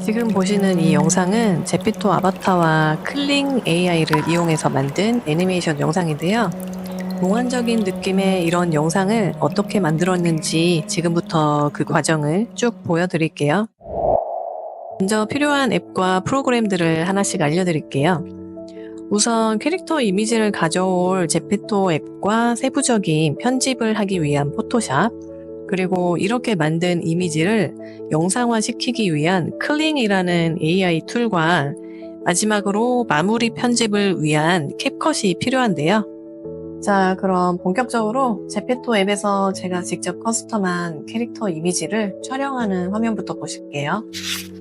지금 보시는 이 영상은 제피토 아바타와 클링 AI를 이용해서 만든 애니메이션 영상인데요. 몽환적인 느낌의 이런 영상을 어떻게 만들었는지 지금부터 그 과정을 쭉 보여드릴게요. 먼저 필요한 앱과 프로그램들을 하나씩 알려드릴게요. 우선 캐릭터 이미지를 가져올 제피토 앱과 세부적인 편집을 하기 위한 포토샵, 그리고 이렇게 만든 이미지를 영상화 시키기 위한 클링이라는 AI 툴과 마지막으로 마무리 편집을 위한 캡컷이 필요한데요. 자, 그럼 본격적으로 제피토 앱에서 제가 직접 커스텀한 캐릭터 이미지를 촬영하는 화면부터 보실게요.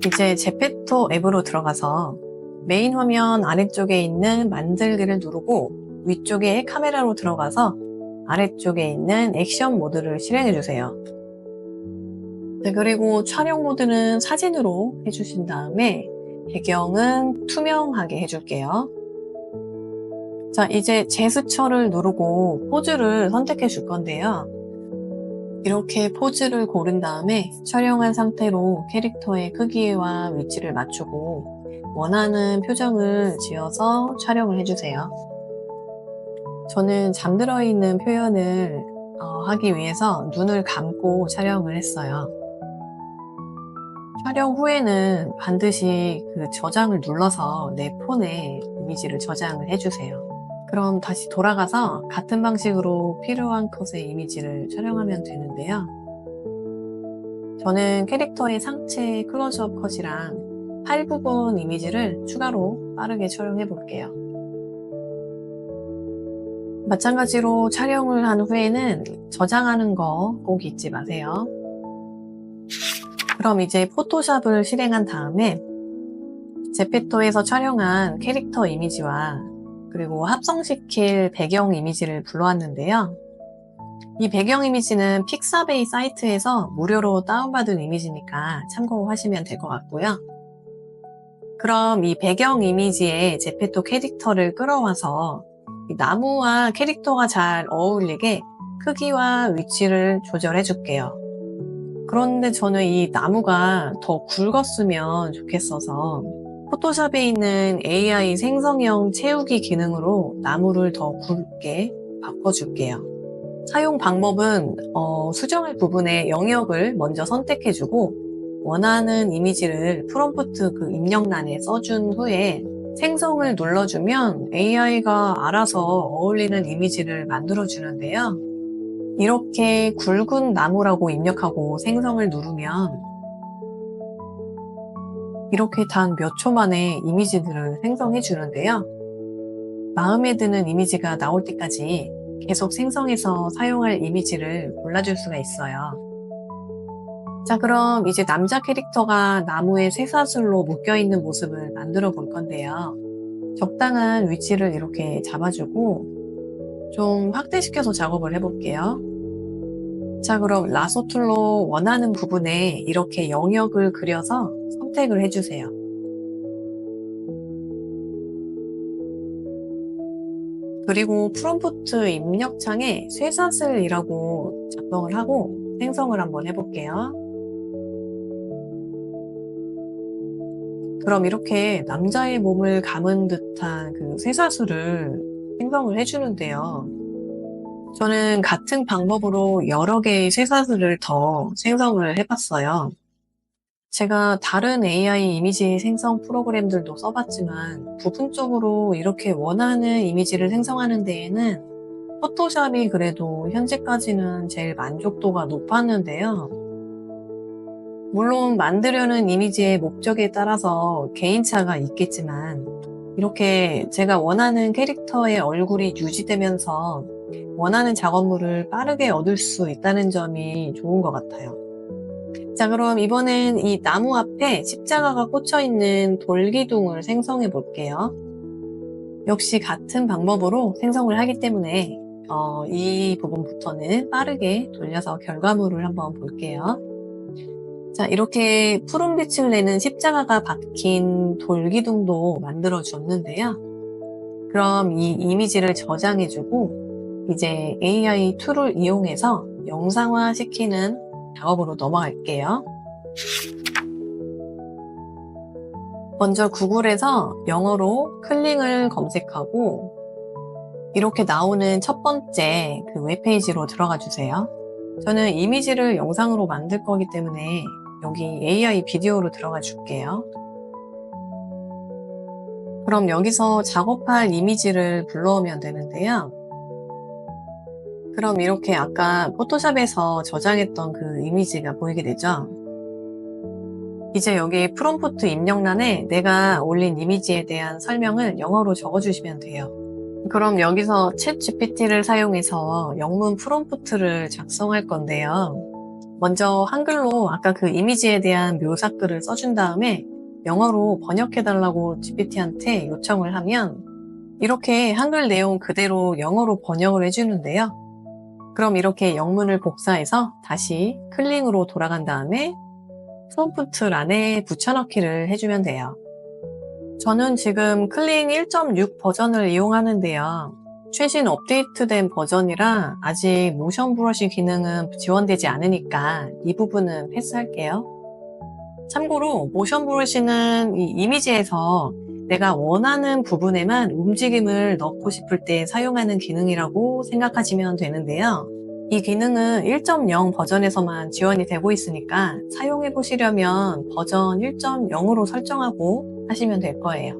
이제 제피토 앱으로 들어가서 메인 화면 아래쪽에 있는 만들기를 누르고 위쪽에 카메라로 들어가서 아래쪽에 있는 액션 모드를 실행해 주세요. 네, 그리고 촬영 모드는 사진으로 해주신 다음에 배경은 투명하게 해줄게요. 자, 이제 제스처를 누르고 포즈를 선택해 줄 건데요. 이렇게 포즈를 고른 다음에 촬영한 상태로 캐릭터의 크기와 위치를 맞추고 원하는 표정을 지어서 촬영을 해주세요. 저는 잠들어 있는 표현을 하기 위해서 눈을 감고 촬영을 했어요. 촬영 후에는 반드시 그 저장을 눌러서 내 폰에 이미지를 저장을 해주세요. 그럼 다시 돌아가서 같은 방식으로 필요한 컷의 이미지를 촬영하면 되는데요. 저는 캐릭터의 상체 클로즈업 컷이랑 팔 부분 이미지를 추가로 빠르게 촬영해 볼게요. 마찬가지로 촬영을 한 후에는 저장하는 거 꼭 잊지 마세요. 그럼 이제 포토샵을 실행한 다음에 제피토에서 촬영한 캐릭터 이미지와 그리고 합성시킬 배경 이미지를 불러왔는데요. 이 배경 이미지는 픽사베이 사이트에서 무료로 다운받은 이미지니까 참고하시면 될 것 같고요. 그럼 이 배경 이미지에 제피토 캐릭터를 끌어와서 나무와 캐릭터가 잘 어울리게 크기와 위치를 조절해 줄게요. 그런데 저는 이 나무가 더 굵었으면 좋겠어서 포토샵에 있는 AI 생성형 채우기 기능으로 나무를 더 굵게 바꿔줄게요. 사용 방법은 수정할 부분에 영역을 먼저 선택해주고 원하는 이미지를 프롬프트 그 입력란에 써준 후에 생성을 눌러주면 AI가 알아서 어울리는 이미지를 만들어주는데요. 이렇게 굵은 나무라고 입력하고 생성을 누르면 이렇게 단 몇 초 만에 이미지들을 생성해 주는데요. 마음에 드는 이미지가 나올 때까지 계속 생성해서 사용할 이미지를 골라줄 수가 있어요. 자, 그럼 이제 남자 캐릭터가 나무에 쇠사슬로 묶여있는 모습을 만들어 볼 건데요. 적당한 위치를 이렇게 잡아주고 좀 확대시켜서 작업을 해볼게요. 자, 그럼 라소 툴로 원하는 부분에 이렇게 영역을 그려서 선택을 해주세요. 그리고 프롬프트 입력창에 쇠사슬이라고 작성을 하고 생성을 한번 해볼게요. 그럼 이렇게 남자의 몸을 감은 듯한 그 쇠사슬을 생성을 해주는데요. 저는 같은 방법으로 여러 개의 쇠사슬을 더 생성을 해봤어요. 제가 다른 AI 이미지 생성 프로그램들도 써봤지만 부분적으로 이렇게 원하는 이미지를 생성하는 데에는 포토샵이 그래도 현재까지는 제일 만족도가 높았는데요. 물론 만들려는 이미지의 목적에 따라서 개인차가 있겠지만 이렇게 제가 원하는 캐릭터의 얼굴이 유지되면서 원하는 작업물을 빠르게 얻을 수 있다는 점이 좋은 것 같아요. 자, 그럼 이번엔 이 나무 앞에 십자가가 꽂혀있는 돌기둥을 생성해 볼게요. 역시 같은 방법으로 생성을 하기 때문에 이 부분부터는 빠르게 돌려서 결과물을 한번 볼게요. 자, 이렇게 푸른빛을 내는 십자가가 박힌 돌기둥도 만들어 줬는데요. 그럼 이 이미지를 저장해주고 이제 AI 툴을 이용해서 영상화 시키는 작업으로 넘어갈게요. 먼저 구글에서 영어로 클링을 검색하고 이렇게 나오는 첫 번째 그 웹페이지로 들어가 주세요. 저는 이미지를 영상으로 만들 거기 때문에 여기 AI 비디오로 들어가 줄게요. 그럼 여기서 작업할 이미지를 불러오면 되는데요. 그럼 이렇게 아까 포토샵에서 저장했던 그 이미지가 보이게 되죠. 이제 여기 프롬프트 입력란에 내가 올린 이미지에 대한 설명을 영어로 적어주시면 돼요. 그럼 여기서 챗 GPT를 사용해서 영문 프롬프트를 작성할 건데요. 먼저 한글로 아까 그 이미지에 대한 묘사글을 써준 다음에 영어로 번역해달라고 GPT한테 요청을 하면 이렇게 한글 내용 그대로 영어로 번역을 해주는데요. 그럼 이렇게 영문을 복사해서 다시 클링으로 돌아간 다음에 프롬프트란에 붙여넣기를 해주면 돼요. 저는 지금 클링 1.6 버전을 이용하는데요. 최신 업데이트된 버전이라 아직 모션 브러쉬 기능은 지원되지 않으니까 이 부분은 패스할게요. 참고로 모션 브러쉬는 이 이미지에서 내가 원하는 부분에만 움직임을 넣고 싶을 때 사용하는 기능이라고 생각하시면 되는데요. 이 기능은 1.0 버전에서만 지원이 되고 있으니까 사용해 보시려면 버전 1.0으로 설정하고 하시면 될 거예요.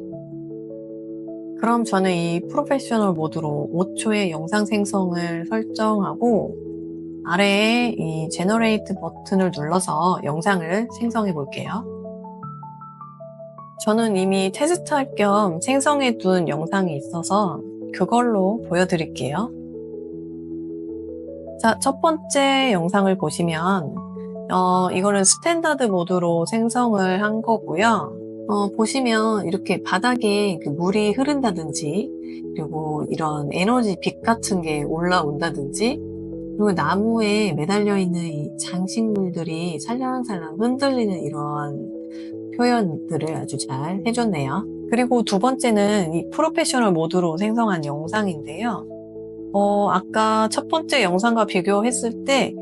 그럼 저는 이 프로페셔널 모드로 5초의 영상 생성을 설정하고 아래에 이 제너레이트 버튼을 눌러서 영상을 생성해 볼게요. 저는 이미 테스트할 겸 생성해 둔 영상이 있어서 그걸로 보여드릴게요. 자, 첫 번째 영상을 보시면 이거는 스탠다드 모드로 생성을 한 거고요. 보시면 이렇게 바닥에 그 물이 흐른다든지 그리고 이런 에너지 빛 같은 게 올라온다든지 그리고 나무에 매달려 있는 이 장식물들이 살랑살랑 흔들리는 이런 표현들을 아주 잘 해줬네요. 그리고 두 번째는 이 프로페셔널 모드로 생성한 영상인데요. 아까 첫 번째 영상과 비교했을 때,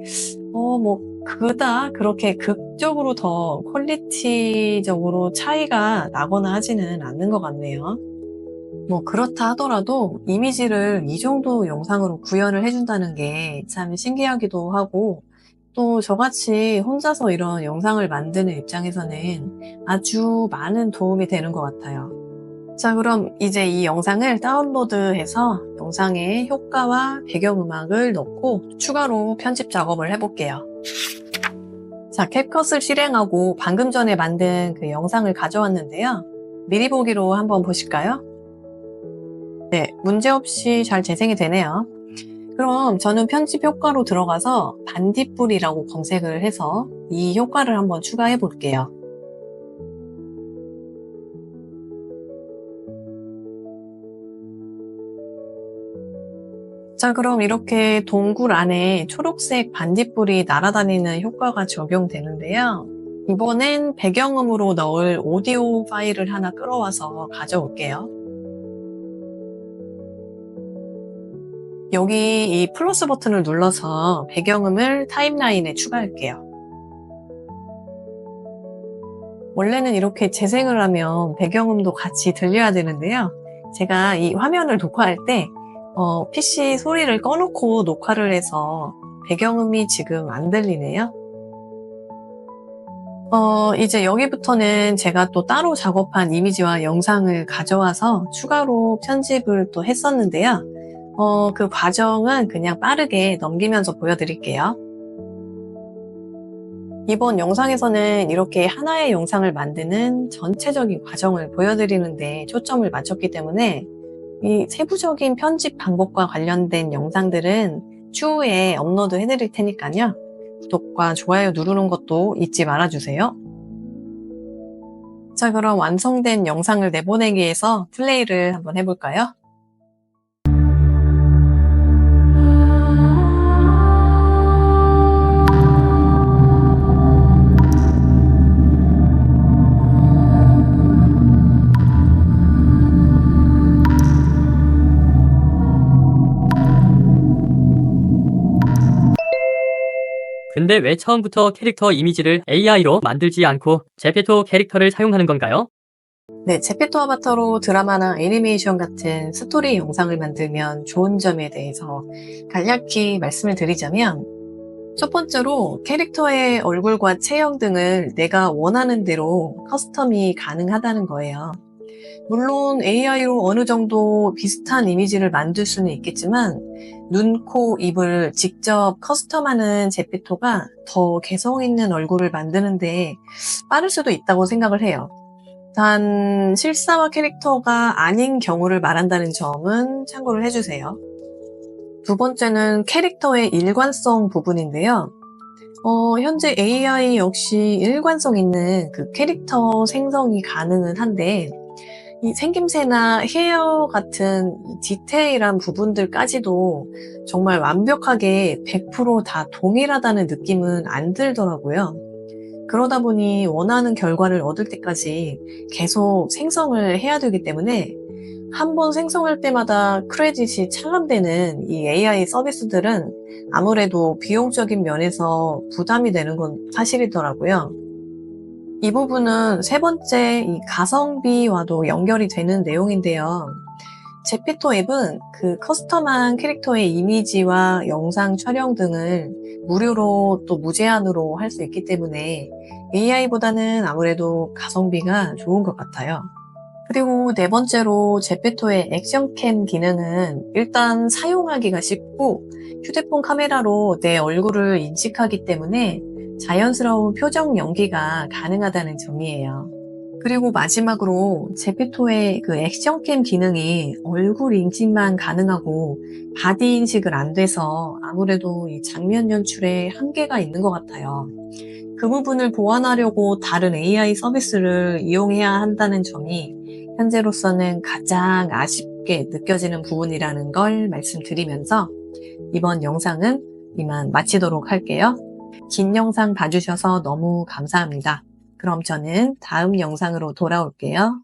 그렇게 극적으로 더 퀄리티적으로 차이가 나거나 하지는 않는 것 같네요. 그렇다 하더라도 이미지를 이 정도 영상으로 구현을 해준다는 게 참 신기하기도 하고, 또 저같이 혼자서 이런 영상을 만드는 입장에서는 아주 많은 도움이 되는 것 같아요. 자, 그럼 이제 이 영상을 다운로드해서 영상에 효과와 배경음악을 넣고 추가로 편집 작업을 해볼게요. 자, 캡컷을 실행하고 방금 전에 만든 그 영상을 가져왔는데요. 미리 보기로 한번 보실까요? 네, 문제없이 잘 재생이 되네요. 그럼 저는 편집 효과로 들어가서 반딧불이라고 검색을 해서 이 효과를 한번 추가해 볼게요. 자, 그럼 이렇게 동굴 안에 초록색 반딧불이 날아다니는 효과가 적용되는데요. 이번엔 배경음으로 넣을 오디오 파일을 하나 끌어와서 가져올게요. 여기 이 플러스 버튼을 눌러서 배경음을 타임라인에 추가할게요. 원래는 이렇게 재생을 하면 배경음도 같이 들려야 되는데요. 제가 이 화면을 녹화할 때 PC 소리를 꺼놓고 녹화를 해서 배경음이 지금 안 들리네요. 이제 여기부터는 제가 또 따로 작업한 이미지와 영상을 가져와서 추가로 편집을 또 했었는데요. 그 과정은 그냥 빠르게 넘기면서 보여드릴게요. 이번 영상에서는 이렇게 하나의 영상을 만드는 전체적인 과정을 보여드리는데 초점을 맞췄기 때문에 이 세부적인 편집 방법과 관련된 영상들은 추후에 업로드 해드릴 테니까요. 구독과 좋아요 누르는 것도 잊지 말아주세요. 자, 그럼 완성된 영상을 내보내기 위해서 플레이를 한번 해볼까요? 근데 왜 처음부터 캐릭터 이미지를 AI로 만들지 않고 제페토 캐릭터를 사용하는 건가요? 네, 제피토 아바타로 드라마나 애니메이션 같은 스토리 영상을 만들면 좋은 점에 대해서 간략히 말씀을 드리자면, 첫 번째로 캐릭터의 얼굴과 체형 등을 내가 원하는 대로 커스텀이 가능하다는 거예요. 물론 AI로 어느 정도 비슷한 이미지를 만들 수는 있겠지만 눈, 코, 입을 직접 커스텀하는 제피토가 더 개성 있는 얼굴을 만드는데 빠를 수도 있다고 생각을 해요. 단 실사화 캐릭터가 아닌 경우를 말한다는 점은 참고를 해주세요. 두 번째는 캐릭터의 일관성 부분인데요. 현재 AI 역시 일관성 있는 그 캐릭터 생성이 가능은 한데, 이 생김새나 헤어 같은 이 디테일한 부분들까지도 정말 완벽하게 100%다 동일하다는 느낌은 안 들더라고요. 그러다 보니 원하는 결과를 얻을 때까지 계속 생성을 해야 되기 때문에 한 번 생성할 때마다 크레딧이 찰람되는 이 AI 서비스들은 아무래도 비용적인 면에서 부담이 되는 건 사실이더라고요. 이 부분은 세 번째 이 가성비와도 연결이 되는 내용인데요. 제피토 앱은 그 커스텀한 캐릭터의 이미지와 영상 촬영 등을 무료로 또 무제한으로 할 수 있기 때문에 AI보다는 아무래도 가성비가 좋은 것 같아요. 그리고 네 번째로 제페토의 액션캠 기능은 일단 사용하기가 쉽고 휴대폰 카메라로 내 얼굴을 인식하기 때문에 자연스러운 표정 연기가 가능하다는 점이에요. 그리고 마지막으로 제페토의 그 액션캠 기능이 얼굴 인식만 가능하고 바디 인식을 안 돼서 아무래도 이 장면 연출에 한계가 있는 것 같아요. 그 부분을 보완하려고 다른 AI 서비스를 이용해야 한다는 점이 현재로서는 가장 아쉽게 느껴지는 부분이라는 걸 말씀드리면서 이번 영상은 이만 마치도록 할게요. 긴 영상 봐주셔서 너무 감사합니다. 그럼 저는 다음 영상으로 돌아올게요.